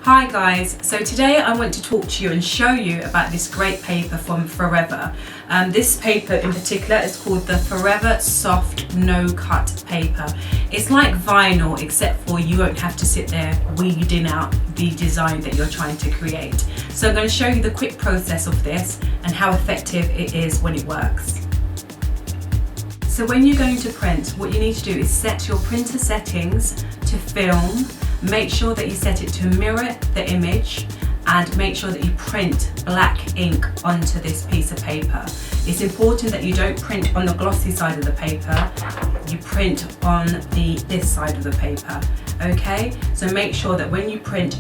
Hi guys, so today I want to talk to you and show you about this great paper from Forever. This paper in particular is called the Forever Soft No Cut paper. It's like vinyl except for you won't have to sit there weeding out the design that you're trying to create. So I'm going to show you the quick process of this and how effective it is when it works. So when you're going to print, what you need to do is set your printer settings to film. Make sure that you set it to mirror the image and make sure that you print black ink onto this piece of paper. It's important that you don't print on the glossy side of the paper, you print on this side of the paper, okay? So make sure that when you print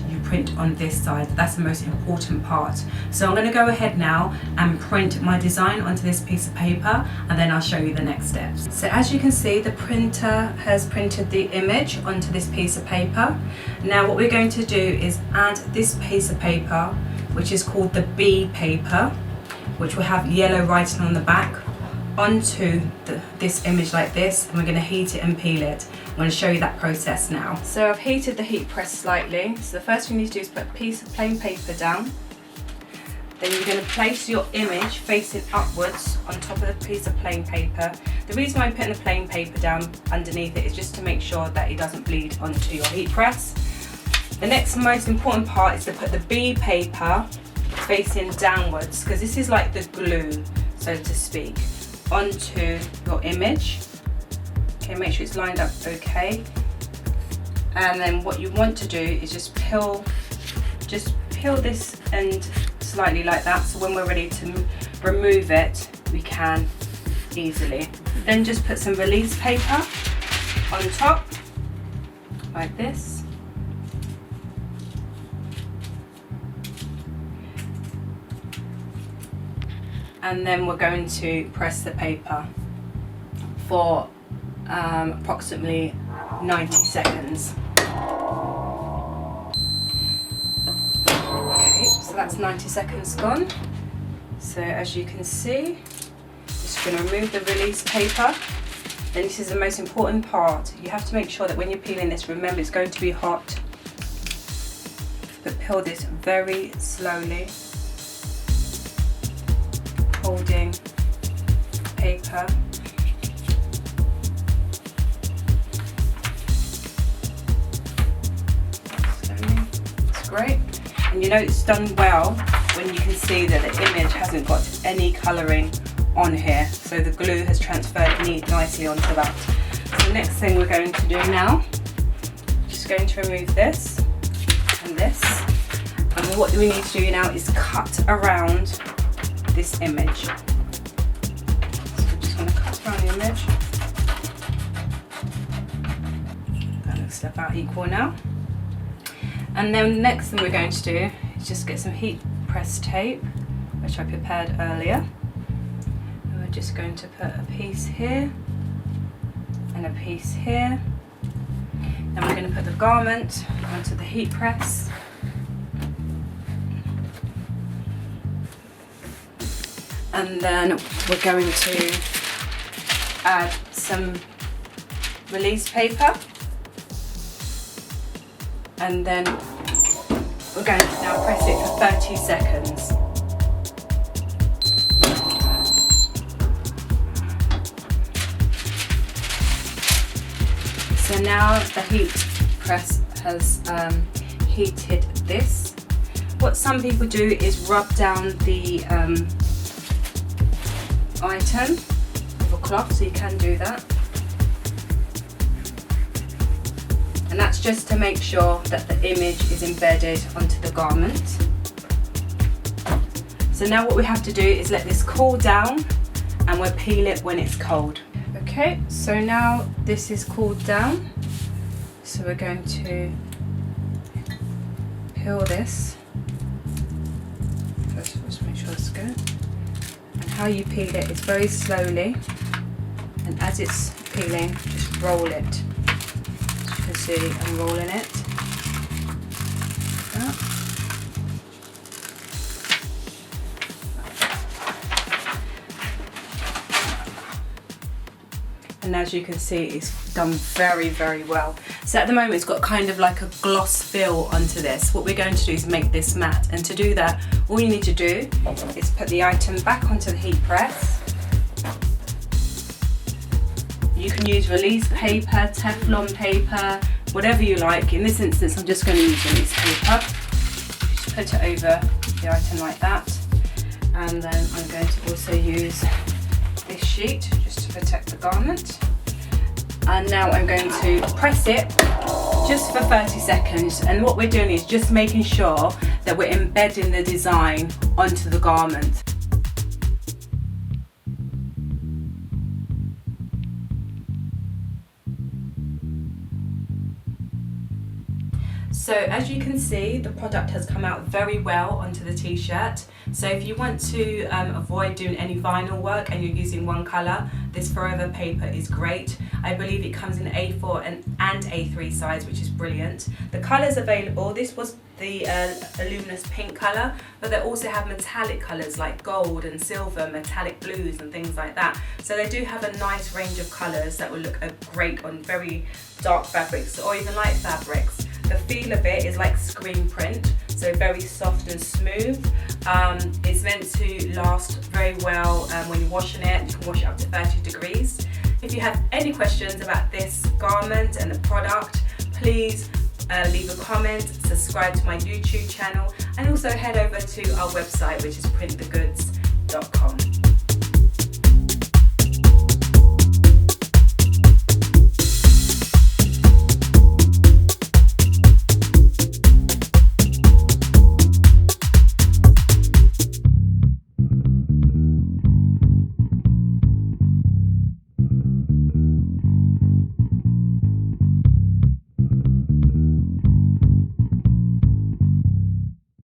on this side. That's the most important part. So I'm going to go ahead now and print my design onto this piece of paper and then I'll show you the next steps. So as you can see, the printer has printed the image onto this piece of paper. Now what we're going to do is add this piece of paper, which is called the B paper, which will have yellow writing on the back, onto this image like this, and we're going to heat it and peel it. I'm going to show you that process now. So I've heated the heat press slightly. So the first thing you need to do is put a piece of plain paper down. Then you're going to place your image facing upwards on top of the piece of plain paper. The reason why I'm putting the plain paper down underneath it is just to make sure that it doesn't bleed onto your heat press. The next most important part is to put the B paper facing downwards, because this is like the glue, so to speak, onto your image. Okay, make sure it's lined up okay. And then what you want to do is just peel this end slightly like that, so when we're ready to remove it, we can easily. Then just put some release paper on top, like this. And then we're going to press the paper for approximately 90 seconds. Okay, so that's 90 seconds gone. So as you can see, just going to remove the release paper. Then this is the most important part. You have to make sure that when you're peeling this, remember it's going to be hot. But peel this very slowly, holding paper. It's great. And you know it's done well when you can see that the image hasn't got any colouring on here. So the glue has transferred nicely onto that. So the next thing we're going to do now, just going to remove this and this. And what we need to do now is cut around this image. So I'm just going to cut around the image. That looks about equal now. And then the next thing we're going to do is just get some heat press tape, which I prepared earlier. And we're just going to put a piece here and a piece here. Then we're going to put the garment onto the heat press. And then we're going to add some release paper. And then we're going to now press it for 30 seconds. So now the heat press has heated this. What some people do is rub down the item with a cloth, so you can do that. And that's just to make sure that the image is embedded onto the garment. So now what we have to do is let this cool down and we'll peel it when it's cold. Okay, so now this is cooled down. So we're going to peel this. First of all, just make sure it's good. And how you peel it is very slowly. And as it's peeling, just roll it. You can see I'm rolling it. And and as you can see, it's done very, very well. So at the moment it's got kind of like a gloss feel onto this. What we're going to do is make this matte, and to do that all you need to do is put the item back onto the heat press. You can use release paper, Teflon paper, whatever you like. In this instance I'm just going to use release paper. Just put it over the item like that, and then I'm going to also use this sheet just to protect the garment. And now I'm going to press it just for 30 seconds, and what we're doing is just making sure that we're embedding the design onto the garment. So as you can see, the product has come out very well onto the t-shirt. So if you want to avoid doing any vinyl work and you're using one colour, this Forever paper is great. I believe it comes in A4 and A3 size, which is brilliant. The colours available, this was the luminous pink colour, but they also have metallic colours like gold and silver, metallic blues and things like that. So they do have a nice range of colours that will look great on very dark fabrics or even light fabrics. The feel of it is like screen print, so very soft and smooth. It's meant to last very well when you're washing it. You can wash it up to 30 degrees. If you have any questions about this garment and the product, please leave a comment, subscribe to my YouTube channel, and also head over to our website, which is printthegoods.com.